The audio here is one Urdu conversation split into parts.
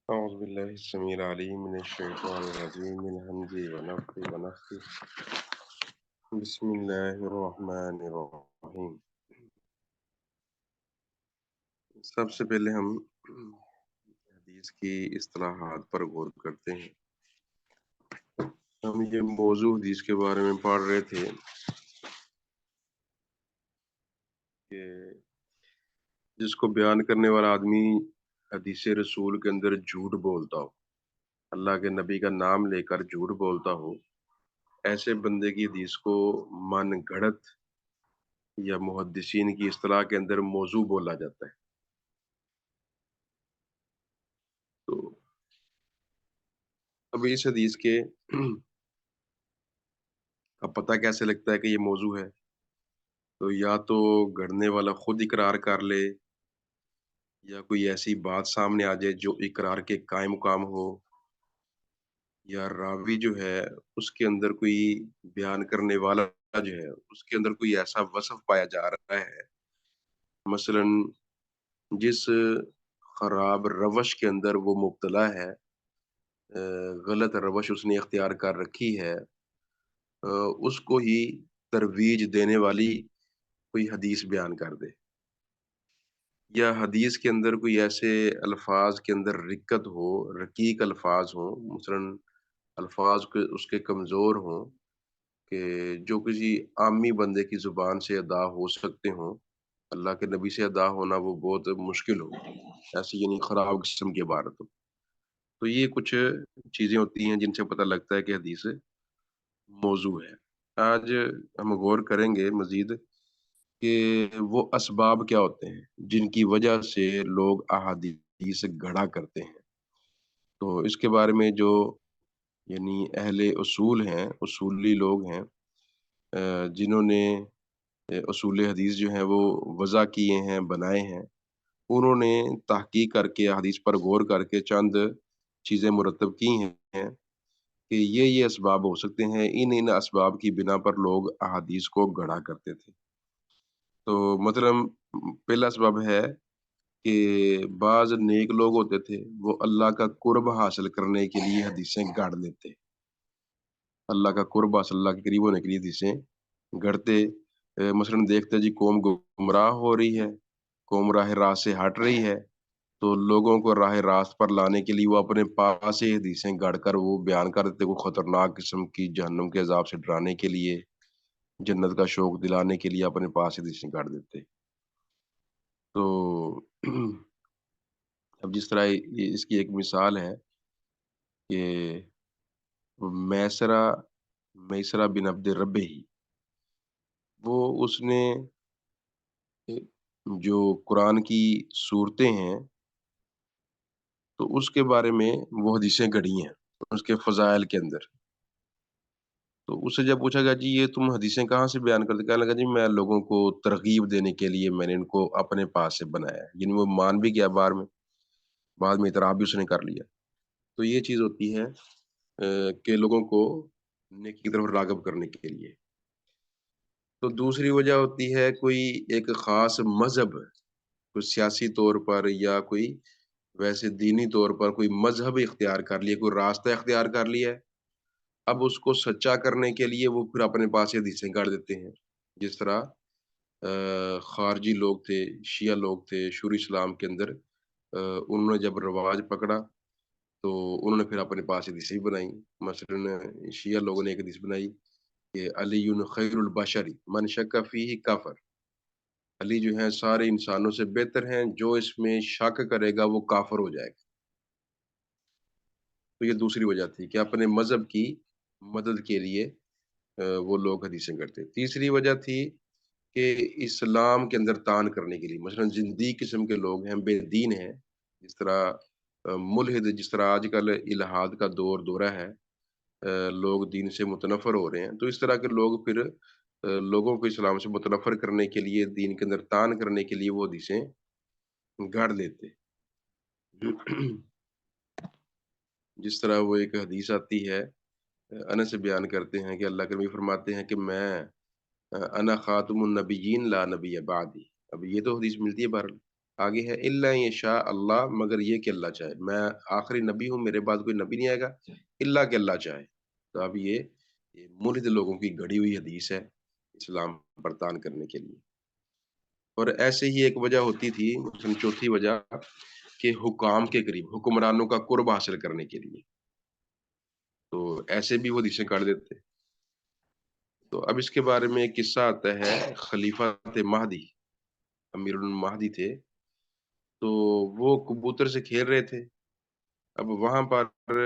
أعوذ بالله السميع العليم من الشيطان الرجيم من همزه ونفخه ونفثه بسم الله الرحمن الرحيم. سب سے پہلے ہم حدیث کی اصطلاحات پر غور کرتے ہیں. ہم یہ موضوع حدیث کے بارے میں پڑھ رہے تھے کہ جس کو بیان کرنے والا آدمی حدیث رسول کے اندر جھوٹ بولتا ہو، اللہ کے نبی کا نام لے کر جھوٹ بولتا ہو، ایسے بندے کی حدیث کو من گھڑت یا محدثین کی اصطلاح کے اندر موضوع بولا جاتا ہے. تو اب اس حدیث کے اب پتہ کیسے لگتا ہے کہ یہ موضوع ہے؟ تو یا تو گھڑنے والا خود اقرار کر لے یا کوئی ایسی بات سامنے آ جائے جو اقرار کے قائم مقام ہو، یا راوی جو ہے اس کے اندر کوئی بیان کرنے والا جو ہے اس کے اندر کوئی ایسا وصف پایا جا رہا ہے، مثلا جس خراب روش کے اندر وہ مبتلا ہے، غلط روش اس نے اختیار کر رکھی ہے، اس کو ہی ترویج دینے والی کوئی حدیث بیان کر دے، یا حدیث کے اندر کوئی ایسے الفاظ کے اندر رکت ہو، رقیق الفاظ ہوں، مثلا الفاظ اس کے کمزور ہوں کہ جو کسی عامی بندے کی زبان سے ادا ہو سکتے ہوں، اللہ کے نبی سے ادا ہونا وہ بہت مشکل ہو، ایسی یعنی خراب قسم کی عبارت ہو. تو یہ کچھ چیزیں ہوتی ہیں جن سے پتہ لگتا ہے کہ حدیث موضوع ہے. آج ہم غور کریں گے مزید کہ وہ اسباب کیا ہوتے ہیں جن کی وجہ سے لوگ احادیث گھڑا کرتے ہیں. تو اس کے بارے میں جو یعنی اہل اصول ہیں، اصولی لوگ ہیں، جنہوں نے اصول حدیث جو ہیں وہ وضع کیے ہیں، بنائے ہیں، انہوں نے تحقیق کر کے حدیث پر غور کر کے چند چیزیں مرتب کی ہیں کہ یہ اسباب ہو سکتے ہیں، ان اسباب کی بنا پر لوگ احادیث کو گھڑا کرتے تھے. تو مطلب پہلا سبب ہے کہ بعض نیک لوگ ہوتے تھے وہ اللہ کا قرب حاصل کرنے کے لیے حدیثیں گاڑ لیتے، اللہ کا قرب حاصل، اللہ کے قریب ہونے کے لیے حدیثیں گڑتے. مثلا دیکھتے جی قوم گمراہ ہو رہی ہے، قوم راہ راست سے ہٹ رہی ہے، تو لوگوں کو راہ راست پر لانے کے لیے وہ اپنے پاس سے حدیثیں گڑھ کر وہ بیان کر دیتے، کوئی خطرناک قسم کی جہنم کے عذاب سے ڈرانے کے لیے، جنت کا شوق دلانے کے لیے اپنے پاس سے حدیثیں گڑھ دیتے. تو اب جس طرح اس کی ایک مثال ہے کہ میسرہ میسرہ بن عبد ربہ ہی، وہ اس نے جو قرآن کی صورتیں ہیں تو اس کے بارے میں وہ حدیثیں گڑھی ہیں اس کے فضائل کے اندر. تو اس سے جب پوچھا گیا جی یہ تم حدیثیں کہاں سے بیان کرتے، کہنے لگا جی میں لوگوں کو ترغیب دینے کے لیے میں نے ان کو اپنے پاس سے بنایا ہے، یعنی وہ مان بھی گیا بعد میں اعتراف بھی اس نے کر لیا. تو یہ چیز ہوتی ہے کہ لوگوں کو نیکی کی طرف راغب کرنے کے لیے. تو دوسری وجہ ہوتی ہے کوئی ایک خاص مذہب، کوئی سیاسی طور پر یا کوئی ویسے دینی طور پر کوئی مذہب اختیار کر لیا، کوئی راستہ اختیار کر لیا ہے، اب اس کو سچا کرنے کے لیے وہ پھر اپنے پاس سے حدیثیں گاڑ دیتے ہیں. جس طرح خارجی لوگ تھے، شیعہ لوگ تھے شروع اسلام کے اندر، انہوں نے جب رواج پکڑا تو انہوں نے پھر اپنے پاس حدیثیں بنائی. مثلا شیعہ لوگوں نے ایک حدیث بنائی کہ علی خیر البشری من شک فیہ کافر، علی جو ہیں سارے انسانوں سے بہتر ہیں، جو اس میں شک کرے گا وہ کافر ہو جائے گا. تو یہ دوسری وجہ تھی کہ اپنے مذہب کی مدد کے لیے وہ لوگ حدیثیں کرتے. تیسری وجہ تھی کہ اسلام کے اندر تان کرنے کے لیے، مثلا زندی قسم کے لوگ ہیں، بے دین ہیں، جس طرح ملحد، جس طرح آج کل الہاد کا دورہ ہے، لوگ دین سے متنفر ہو رہے ہیں، تو اس طرح کے لوگ پھر لوگوں کو اسلام سے متنفر کرنے کے لیے، دین کے اندر تان کرنے کے لیے وہ حدیثیں گاڑ لیتے. جس طرح وہ ایک حدیث آتی ہے، انس سے بیان کرتے ہیں کہ اللہ کے نبی فرماتے ہیں کہ میں انا خاتم النبیین لا نبی بعدی. اب یہ تو حدیث ملتی ہے بہرحال، آگے ہے الا یشاء اللہ، مگر یہ کہ اللہ چاہے، میں آخری نبی ہوں، میرے بعد کوئی نبی نہیں آئے گا الا کہ اللہ چاہے۔ تو اب یہ ملحد لوگوں کی گھڑی ہوئی حدیث ہے اسلام پر تان کرنے کے لیے۔ اور ایسے ہی ایک وجہ ہوتی تھی، مثلاً چوتھی وجہ، کہ حکام کے قریب حکمرانوں کا قرب حاصل کرنے کے لیے، تو ایسے بھی وہ حدیثیں کاٹ دیتے۔ تو اب اس کے بارے میں ایک قصہ آتا ہے، خلیفہ تھے مہدی، امیر المہدی تھے، تو وہ کبوتر سے کھیل رہے تھے۔ اب وہاں پر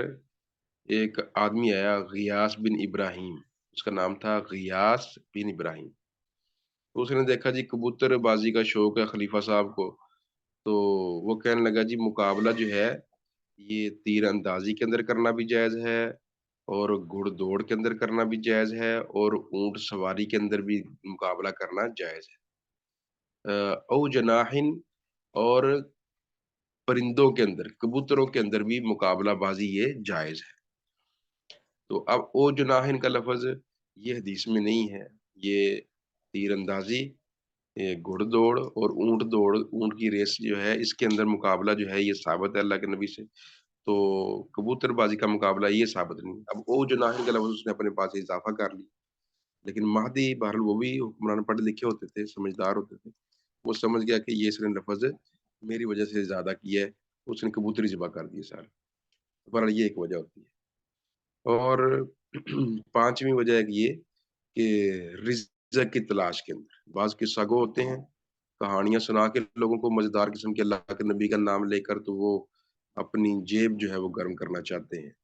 ایک آدمی آیا، غیاث بن ابراہیم، اس کا نام تھا غیاث بن ابراہیم۔ تو اس نے دیکھا جی کبوتر بازی کا شوق ہے خلیفہ صاحب کو، تو وہ کہنے لگا جی مقابلہ جو ہے یہ تیر اندازی کے اندر کرنا بھی جائز ہے، اور گھڑ دوڑ کے اندر کرنا بھی جائز ہے، اور اونٹ سواری کے اندر بھی مقابلہ کرنا جائز ہے۔ او جناحن، اور پرندوں کے اندر، کبوتروں کے اندر بھی مقابلہ بازی یہ جائز ہے۔ تو اب او جناحن کا لفظ یہ حدیث میں نہیں ہے، یہ تیر اندازی، یہ گھڑ دوڑ اور اونٹ دوڑ، اونٹ کی ریس جو ہے اس کے اندر مقابلہ جو ہے یہ ثابت ہے اللہ کے نبی سے، تو کبوتر بازی کا مقابلہ یہ ثابت نہیں۔ اب او جناحن کا لفظ اس نے اپنے پاس اضافہ کر لی، لیکن مہدی بہرحال وہ بھی حکمران پڑھے لکھے ہوتے تھے، سمجھدار ہوتے تھے، وہ سمجھ گیا کہ یہ اس نے لفظ میری وجہ سے زیادہ کیا ہے، اس نے کبوتری ذبح کر دیے سارے۔ بہرحال یہ ایک وجہ ہوتی ہے۔ اور پانچویں وجہ ایک یہ کہ رزق کی تلاش کے اندر بعض قصہ گو ہوتے ہیں، کہانیاں سنا کے لوگوں کو مزیدار قسم کے اللہ کے نبی کا نام لے کر، تو وہ اپنی جیب جو ہے وہ گرم کرنا چاہتے ہیں،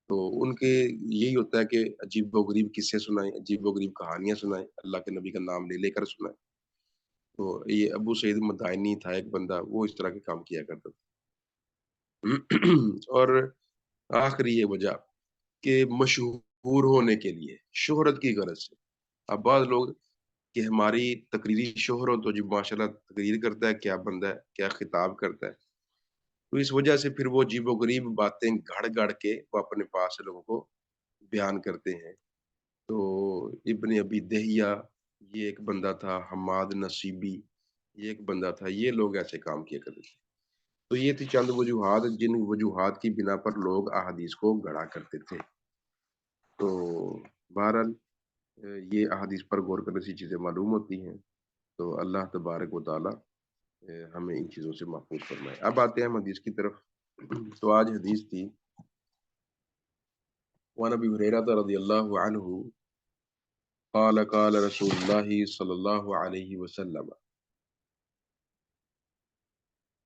تو ان کے یہی ہوتا ہے کہ عجیب و غریب قصے سنائیں، عجیب و غریب کہانیاں سنائیں، اللہ کے نبی کا نام لے لے کر سنائیں۔ تو یہ ابو سعید مدائنی تھا ایک بندہ، وہ اس طرح کے کام کیا کرتا تھا۔ اور آخری یہ وجہ کہ مشہور ہونے کے لیے، شہرت کی غرض سے، اب بعض لوگ کہ ہماری تقریری شہرت ہو، تو جی ماشاء اللہ تقریر کرتا ہے، کیا بندہ ہے، کیا خطاب کرتا ہے، تو اس وجہ سے پھر وہ عجیب و غریب باتیں گھڑ گھڑ کے وہ اپنے پاس سے لوگوں کو بیان کرتے ہیں۔ تو ابن ابی دہیا، یہ ایک بندہ تھا، حماد نصیبی، یہ ایک بندہ تھا، یہ لوگ ایسے کام کیا کرتے تھے۔ تو یہ تھی چند وجوہات جن وجوہات کی بنا پر لوگ احادیث کو گڑا کرتے تھے۔ تو بہرحال یہ احادیث پر غور کرنے سے چیزیں معلوم ہوتی ہیں، تو اللہ تبارک و تعالی ہمیں ان چیزوں سے محفوظ فرمائے۔ اب آتے ہیں ہم حدیث کی طرف۔ تو آج حدیث تھی وعن ابی ہریرہ رضی اللہ عنہ قال قال رسول اللہ صلی اللہ علیہ وسلم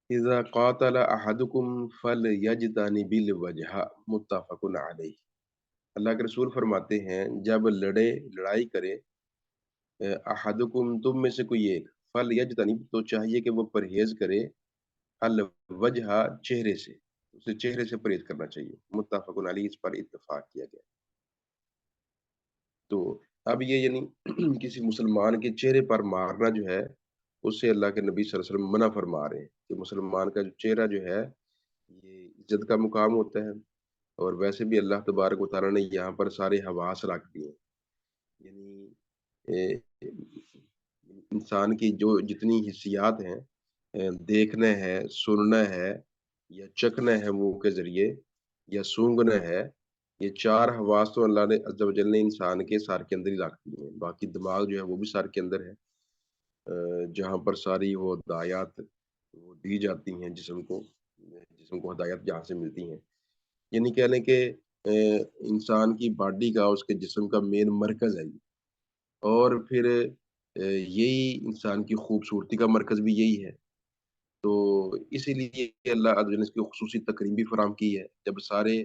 اذا قاتل احدکم فلیجتنب الوجہ، متفق علیہ۔ اللہ کے رسول فرماتے ہیں جب لڑائی کرے احدکم تم میں سے کوئی ایک، فلیجتنب تو چاہیے کہ وہ پرہیز کرے، الوجہ چہرے سے، اسے چہرے سے پرہیز کرنا چاہیے، متفق علیہ، اس پر اتفاق کیا گیا۔ تو اب یہ یعنی کسی مسلمان کے چہرے پر مارنا جو ہے، اس سے اللہ کے نبی صلی اللہ علیہ وسلم منع فرما رہے ہیں کہ مسلمان کا جو چہرہ جو ہے یہ عزت کا مقام ہوتا ہے، اور ویسے بھی اللہ تبارک و تعالیٰ نے یہاں پر سارے حواس رکھ دیے ہیں، یعنی اے، انسان کی جو جتنی حسیات ہیں، دیکھنا ہے، سننا ہے، یا چکھنا ہے منہ کے ذریعے، یا سونگنا ہے، یہ چار حواس تو اللہ نے عز و جل نے انسان کے سر کے اندر ہی رکھ دیے ہیں۔ باقی دماغ جو ہے وہ بھی سر کے اندر ہے، جہاں پر ساری وہ ہدایات وہ دی جاتی ہیں جسم کو ہدایت جہاں سے ملتی ہیں، یعنی کہہ لیں کہ انسان کی باڈی کا، اس کے جسم کا مین مرکز ہے یہ، اور پھر یہی انسان کی خوبصورتی کا مرکز بھی یہی ہے۔ تو اسی لیے اللہ عز و جل نے اس کی خصوصی تکریم بھی فراہم کی ہے، جب سارے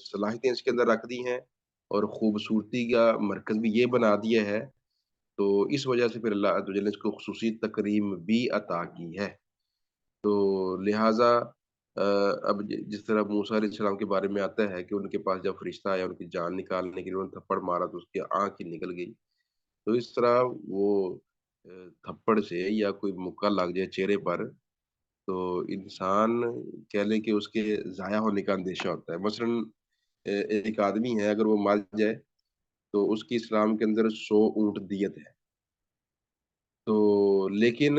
صلاحیتیں اس کے اندر رکھ دی ہیں اور خوبصورتی کا مرکز بھی یہ بنا دیا ہے، تو اس وجہ سے پھر اللہ عز و جل نے اس کو خصوصی تکریم بھی عطا کی ہے۔ تو لہٰذا اب جس طرح موسیٰ علیہ السلام کے بارے میں آتا ہے کہ ان کے پاس جب فرشتہ آیا ان کی جان نکالنے کے لیے، انہوں نے تھپڑ مارا تو اس کی آنکھ ہی نکل گئی، تو اس طرح وہ تھپڑ سے یا کوئی مکہ لگ جائے چہرے پر، تو انسان کہہ لے کہ اس کے ضائع ہونے کا اندیشہ ہوتا ہے۔ مثلاً ایک آدمی ہے، اگر وہ مر جائے تو اس کی اسلام کے اندر 100 اونٹ دیت ہے، تو لیکن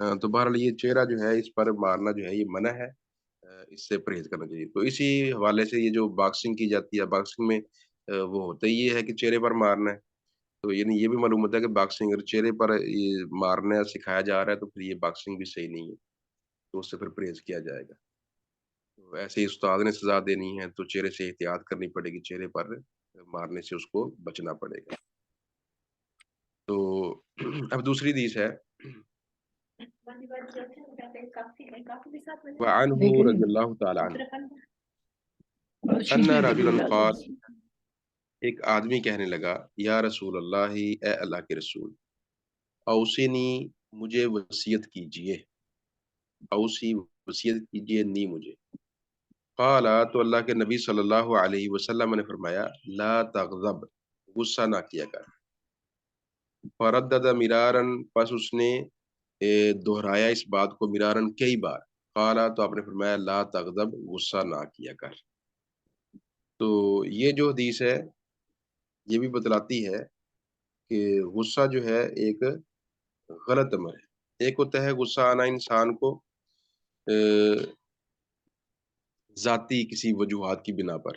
تو بہرحال یہ چہرہ جو ہے اس پر مارنا جو ہے یہ منع ہے، اس سے پرہیز کرنا چاہیے۔ تو اسی حوالے سے یہ جو باکسنگ کی جاتی ہے، باکسنگ میں وہ ہوتا ہی یہ ہے کہ چہرے پر مارنا ہے، تو یعنی یہ بھی معلوم ہوتا ہے کہ باکسنگ اگر چہرے پر یہ مارنا سکھایا جا رہا ہے تو پھر یہ باکسنگ بھی صحیح نہیں ہے، تو اس سے پھر پرہیز کیا جائے گا۔ تو ایسے ہی استاد نے سزا دینی ہے تو چہرے سے احتیاط کرنی پڑے گی، چہرے پر مارنے سے اس کو بچنا پڑے گا۔ تو اب دوسری حدیث ہے، وعنہ رضی اللہ تعالی عنہ ان رجلا قال، ایک آدمی کہنے لگا یا رسول اللہ، اے اللہ کے رسول، اوصینی، مجھے وصیت کیجئے، اوصی، وصیت کیجئے نی مجھے۔ قال، تو اللہ کے نبی صلی اللہ علیہ وسلم نے فرمایا لا تغضب، غصہ نہ کیا کر۔ فردد مرارن، پس اس نے دہرایا اس بات کو مرارن کئی بار۔ قال، تو آپ نے فرمایا لا تغضب، غصہ نہ کیا کر۔ تو یہ جو حدیث ہے یہ بھی بتلاتی ہے کہ غصہ جو ہے ایک غلط عمل ہے۔ ایک ہوتا ہے غصہ آنا انسان کو ذاتی کسی وجوہات کی بنا پر،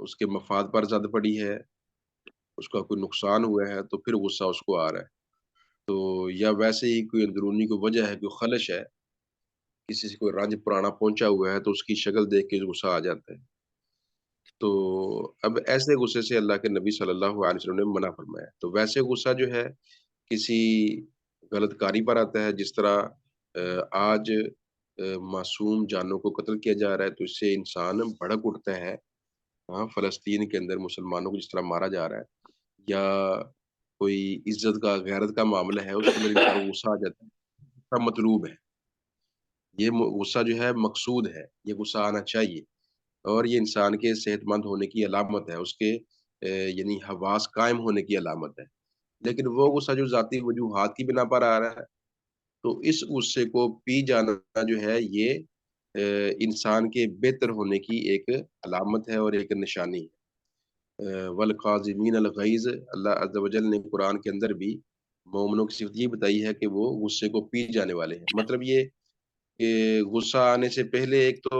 اس کے مفاد پر زد پڑی ہے، اس کا کوئی نقصان ہوا ہے تو پھر غصہ اس کو آ رہا ہے، تو یا ویسے ہی کوئی اندرونی کوئی وجہ ہے، کوئی خلش ہے، کسی سے کوئی رنج پرانا پہنچا ہوا ہے تو اس کی شکل دیکھ کے غصہ آ جاتا ہے۔ تو اب ایسے غصے سے اللہ کے نبی صلی اللہ علیہ وسلم نے منع فرمایا۔ تو ویسے غصہ جو ہے کسی غلط کاری پر آتا ہے، جس طرح آج معصوم جانوں کو قتل کیا جا رہا ہے تو اس سے انسان بھڑک اٹھتا ہے، ہاں، فلسطین کے اندر مسلمانوں کو جس طرح مارا جا رہا ہے، یا کوئی عزت کا غیرت کا معاملہ ہے اس کے اندر انسان کو غصہ آ جاتا ہے، غصہ مطلوب ہے، یہ غصہ جو ہے مقصود ہے، یہ غصہ آنا چاہیے، اور یہ انسان کے صحت مند ہونے کی علامت ہے، اس کے یعنی حواس قائم ہونے کی علامت ہے۔ لیکن وہ غصہ جو ذاتی وجوہات کی بنا پر آ رہا ہے تو اس غصے کو پی جانا جو ہے یہ انسان کے بہتر ہونے کی ایک علامت ہے اور ایک نشانی ہے۔ والقاظمین الغیظ، اللہ عز و جل نے قرآن کے اندر بھی مومنوں کی صفت یہ بتائی ہے کہ وہ غصے کو پی جانے والے ہیں۔ مطلب یہ کہ غصہ آنے سے پہلے ایک تو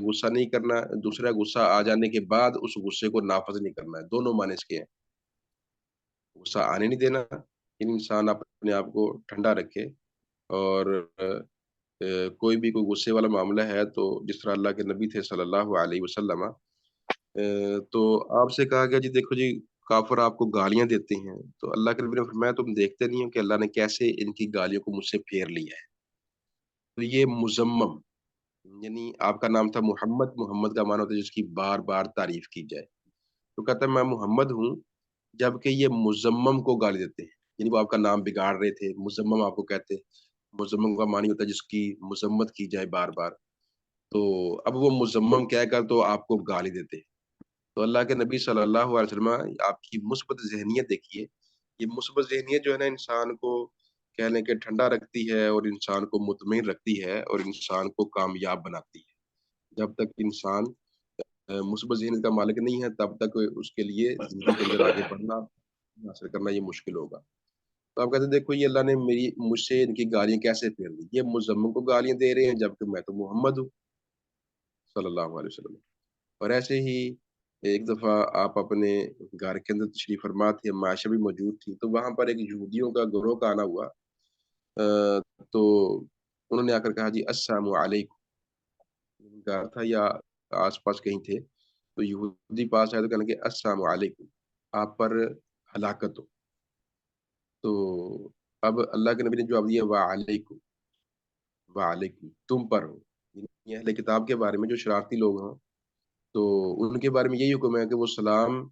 غصہ نہیں کرنا، دوسرا غصہ آ جانے کے بعد اس غصے کو نافذ نہیں کرنا ہے، دونوں معنی اس کے ہیں۔ غصہ آنے نہیں دینا، یعنی انسان اپنے آپ کو ٹھنڈا رکھے، اور کوئی بھی کوئی غصے والا معاملہ ہے تو جس طرح اللہ کے نبی تھے صلی اللہ علیہ وسلم، تو آپ سے کہا گیا جی دیکھو جی، کافر آپ کو گالیاں دیتے ہیں تو اللہ کے نبی نے فرمایا تم دیکھتے نہیں ہو کہ اللہ نے کیسے ان کی گالیوں کو مجھ سے پھیر لیا ہے۔ تو یہ مزمم، یعنی آپ کا نام تھا محمد، محمد کا معنی ہوتا ہے جس کی بار بار تعریف کی جائے، تو کہتا ہے میں محمد ہوں، جبکہ یہ مزمم کو گالی دیتے ہیں، یعنی وہ آپ کا نام بگاڑ رہے تھے، مزمم آپ کو کہتے ہیں۔ مزمم کا معنی ہوتا ہے جس کی مذمت کی جائے بار بار، تو اب وہ مزمم کہہ کر تو آپ کو گالی دیتے ہیں۔ تو اللہ کے نبی صلی اللہ علیہ وسلم، آپ کی مثبت ذہنیت دیکھیے، یہ مثبت ذہنیت جو ہے نا انسان کو کہہ لیں کہ ٹھنڈا رکھتی ہے اور انسان کو مطمئن رکھتی ہے اور انسان کو کامیاب بناتی ہے۔ جب تک انسان مثبت ذہنیت کا مالک نہیں ہے تب تک اس کے لیے زندگی کے اندر آگے بڑھنا، حاصل کرنا یہ مشکل ہوگا۔ تو آپ کہتے ہیں دیکھو یہ اللہ نے مجھ سے ان کی گالیاں کیسے پھیر دی، یہ مزمم کو گالیاں دے رہے ہیں جبکہ میں تو محمد ہوں صلی اللہ علیہ وسلم۔ اور ایسے ہی ایک دفعہ آپ اپنے گھر کے اندر تشریف فرما تھے، معاشہ بھی موجود تھی، تو وہاں پر ایک یہودیوں کا گروہ کا آنا ہوا، تو انہوں نے آ کر کہا جی السلام علیکم، گھر تھا یا آس پاس کہیں تھے، تو یہودی پاس آئے تو کہنے لگے السلام علیکم، آپ پر ہلاکت ہو۔ تو اب اللہ کے نبی نے جواب دیا وعلیکم، وعلیکم، تم پر ہو، یعنی اہل کتاب کے بارے میں جو شرارتی لوگ ہوں تو ان کے بارے میں یہی حکم ہے کہ وہ سلام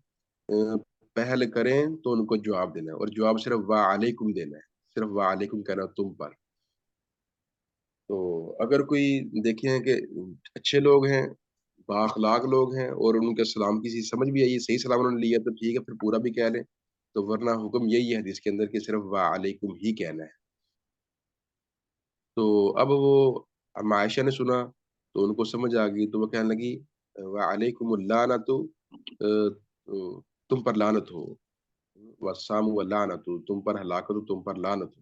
پہل کریں تو ان کو جواب دینا ہے، اور جواب صرف وعلیکم دینا ہے، صرف وعلیکم کہنا تم پر۔ تو اگر کوئی دیکھیں کہ اچھے لوگ ہیں، بااخلاق لوگ ہیں اور ان کے سلام کی سمجھ بھی آئی، صحیح سلام انہوں نے لیا تو ٹھیک ہے، پھر پورا بھی کہہ لیں، تو ورنہ حکم یہی ہے حدیث کے اندر کہ صرف وعلیکم ہی کہنا ہے۔ تو اب وہ عائشہ نے سنا تو ان کو سمجھ آ گئی، تو وہ کہنے لگی وعلیکم اللعنۃ، تم پر لعنت ہو، والسلام واللعنۃ، تم پر ہلاکت ہو، تم پر لعنت ہو۔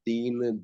3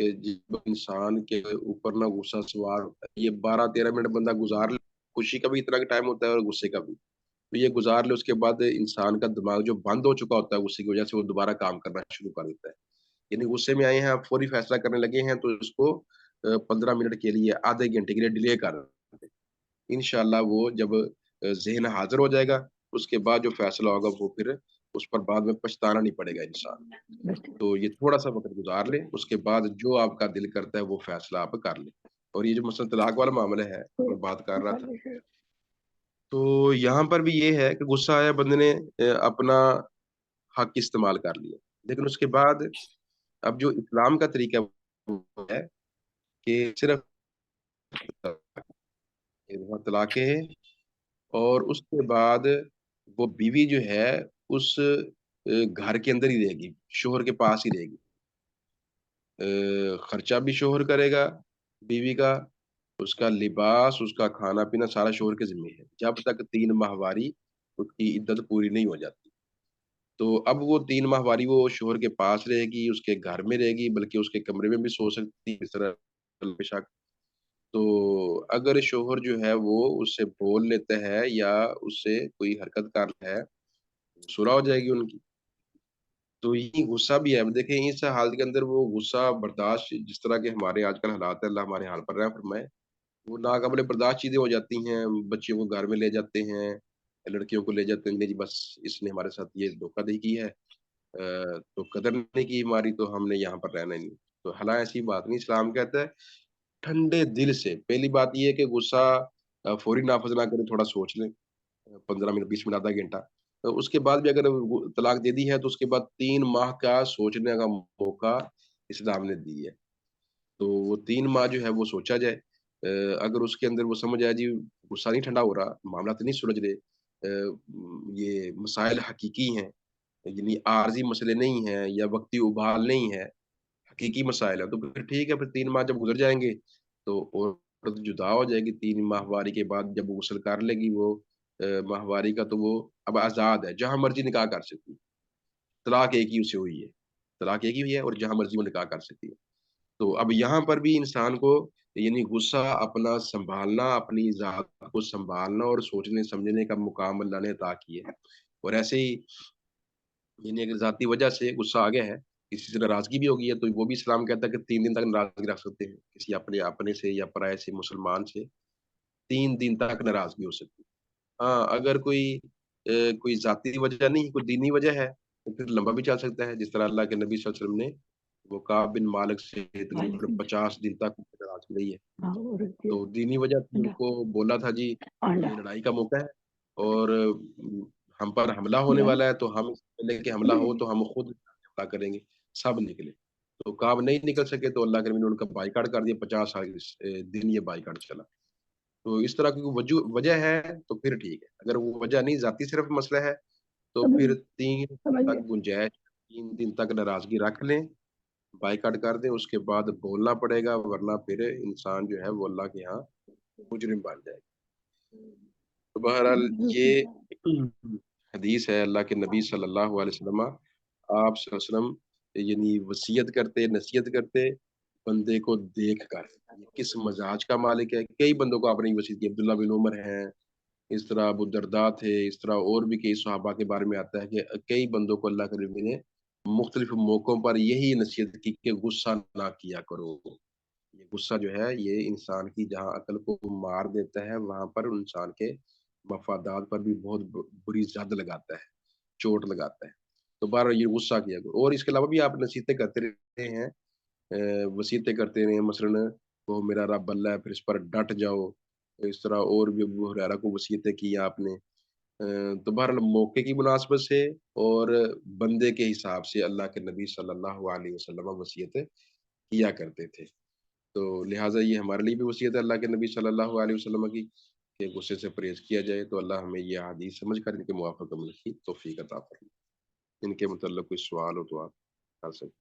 کہ جب انسان کے اوپر نہ غصہ سوار ہوتا ہے، یہ 12-13 منٹ بندہ گزار لے، خوشی کا بھی اتنا کا ٹائم ہوتا ہے اور غصے کا بھی، تو یہ گزار لے، اس کے بعد انسان کا دماغ جو بند ہو چکا ہوتا ہے غصے کی وجہ سے، وہ دوبارہ کام کرنا شروع کر دیتا ہے۔ یعنی غصے میں آئے ہیں، آپ فوری فیصلہ کرنے لگے ہیں، تو اس کو 15 منٹ کے لیے، آدھے گھنٹے کے لیے ڈیلے کر دیں۔ انشاءاللہ وہ جب ذہن حاضر ہو جائے گا، اس کے بعد جو فیصلہ ہوگا وہ پھر اس پر بعد میں پچھتانا نہیں پڑے گا انسان۔ تو یہ تھوڑا-سا وقت گزار لیں، اس کے بعد جو آپ کا دل کرتا ہے وہ فیصلہ آپ کر لیں۔ اور یہ جو مثلاً طلاق والا معاملہ ہے، میں بات کر رہا تھا، تو یہاں پر بھی یہ ہے کہ غصہ آیا، بندے نے اپنا حق استعمال کر لیا۔ لیکن اس کے بعد اب جو اسلام کا طریقہ وہ ہے کہ صرف طلاقیں ہیں، اور اس کے بعد وہ بیوی جو ہے اس گھر کے اندر ہی رہے گی، شوہر کے پاس ہی رہے گی۔ خرچہ بھی شوہر کرے گا بیوی کا، اس کا لباس، اس کا کھانا-پینا سارا شوہر کے ذمہ ہے، جب تک 3 ماہواری اس کی عدت پوری نہیں ہو جاتی۔ تو اب وہ 3 ماہواری وہ شوہر کے پاس رہے گی، اس کے گھر میں رہے گی، بلکہ اس کے کمرے میں بھی سو سکتی ہے، اس طرح بے شک۔ تو اگر شوہر جو ہے وہ اس سے بول لیتا ہے یا اس سے کوئی حرکت کرتا ہے، صلح ہو جائے گی ان کی۔ تو یہی غصہ بھی ہے، اب دیکھیں اس حالت کے اندر وہ غصہ برداشت، جس طرح کے ہمارے آج کل حالات ہیں، اللہ ہمارے حال پر رحم فرمائے، وہ ناقابل برداشت چیزیں ہو جاتی ہیں، بچیوں کو گھر میں لے جاتے ہیں، لڑکیوں کو لے جاتے ہیں، نہیں جی بس اس نے ہمارے ساتھ یہ دھوکہ دہی کی ہے، تو قدر نہیں کی ہماری، تو ہم نے یہاں پر رہنا ہی نہیں۔ تو حالانکہ ایسی بات نہیں، اسلام کہتا ہے ٹھنڈے دل سے، پہلی بات یہ ہے کہ غصہ فوری نافذ نہ کریں، تھوڑا سوچ لیں، 15 منٹ، 20 منٹ، آدھا گھنٹہ۔ اس کے بعد بھی اگر طلاق دے دی ہے، تو اس کے بعد 3 ماہ کا سوچنے کا موقع اسلام نے دی ہے۔ تو وہ 3 ماہ جو ہے وہ سوچا جائے، اگر اس کے اندر وہ سمجھ آئے جی غصہ نہیں ٹھنڈا ہو رہا، معاملات نہیں سلجھ رہے، یہ مسائل حقیقی ہیں، یعنی عارضی مسئلے نہیں ہیں یا وقتی ابھال نہیں ہے، حقیقی مسائل ہیں، تو پھر ٹھیک ہے، پھر 3 ماہ جب گزر جائیں گے تو عورت جدا ہو جائے گی، 3 ماہواری کے بعد جب وہ غسل کر لے گی، وہ ماہواری کا، تو وہ اب آزاد ہے، جہاں مرضی نکاح کر سکتی ہے۔ طلاق ایک ہی اسے ہوئی ہے، طلاق ایک ہی ہوئی ہے اور جہاں مرضی وہ نکاح کر سکتی ہے۔ تو اب یہاں پر بھی انسان کو یعنی غصہ اپنا سنبھالنا، اپنی ذات کو سنبھالنا اور سوچنے سمجھنے کا مقام اللہ نے عطا کیے ہے۔ اور ایسے ہی یعنی اگر ذاتی وجہ سے غصہ آ گیا ہے، کسی سے ناراضگی بھی ہو گئی ہے، تو وہ بھی اسلام کہتا ہے کہ 3 دن تک ناراضگی رکھ سکتے ہیں، کسی اپنے سے یا پرائے سے مسلمان سے 3 دن تک ناراضگی ہو سکتی ہے۔ ہاں، اگر کوئی ذاتی وجہ نہیں، کوئی دینی وجہ ہے، تو پھر لمبا بھی چل سکتا ہے، جس طرح اللہ کے نبی صلی اللہ علیہ وسلم نے وہ کعب بن مالک سے تقریباً 50 دن تک ناراضگی رہی ہے۔ تو دینی وجہ سے ان کو بولا تھا جی یہ لڑائی کا موقع ہے، اور ہم پر حملہ ہونے والا ہے، تو ہم اس سے پہلے کہ حملہ ہو تو ہم خود حملہ کریں گے، سب نکلے۔ تو کعب نہیں نکل سکے، تو اللہ کے نبی نے ان کا بائیکاٹ کر دیا، 50 سال دن یہ بائیکاٹ چلا۔ تو اس طرح کی وجہ ہے تو پھر ٹھیک ہے، اگر وہ وجہ نہیں، ذاتی صرف مسئلہ ہے، تو پھر 3 تک گنجائش، 3 دن تک ناراضگی رکھ لیں، بائیکاٹ کر دیں، اس کے بعد بولنا پڑے گا، ورنہ پھر انسان جو ہے وہ اللہ کے یہاں مجرم بن جائے گا۔ تو بہرحال یہ حدیث ہے اللہ کے نبی صلی اللہ علیہ وسلم، آپ صلی اللہ علیہ وسلم یعنی وصیت کرتے، نصیحت کرتے بندے کو دیکھ کر، یہ کس مزاج کا مالک ہے۔ کئی بندوں کو آپ نے وصیت کی، عبداللہ بن عمر ہیں، اس طرح ابو الدرداء تھے، اس طرح اور بھی کئی صحابہ کے بارے میں آتا ہے کہ کئی بندوں کو اللہ کے نبی نے مختلف موقعوں پر یہی نصیحت کی کہ غصہ نہ کیا کرو۔ یہ غصہ جو ہے یہ انسان کی جہاں عقل کو مار دیتا ہے، وہاں پر انسان کے مفادات پر بھی بہت بری زد لگاتا ہے، چوٹ لگاتا ہے۔ تو بہرحال یہ غصہ کیا کرو، اور اس کے علاوہ بھی آپ نصیحتیں کرتے رہے ہیں، وصیتیں کرتے رہے ہیں، مثلاً وہ میرا رب اللہ ہے، پھر اس پر ڈٹ جاؤ، اس طرح اور بھی ابو ہریرہ کو وصیتیں کی آپ نے۔ تو بہرحال موقع کی مناسبت سے اور بندے کے حساب سے اللہ کے نبی صلی اللہ علیہ وسلم وصیتیں کیا کرتے تھے۔ تو لہٰذا یہ ہمارے لیے بھی وصیت ہے اللہ کے نبی صلی اللہ علیہ وسلم کی کہ غصے سے پرہیز کیا جائے، تو اللہ ہمیں یہ حدیث سمجھ کر ان کے موافق عمل کی توفیق عطا فرمائے۔ ان کے متعلق کوئی سوال ہو تو آپ کر سکتے ہیں۔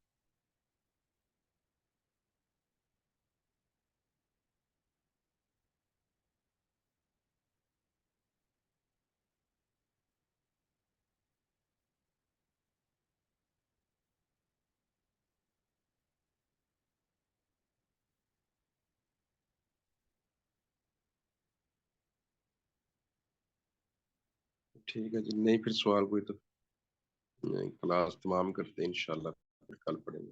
ٹھیک ہے جی، نہیں پھر سوال کوئی تو نہیں، کلاس تمام کرتے ہیں انشاءاللہ، پھر کل پڑھیں گے۔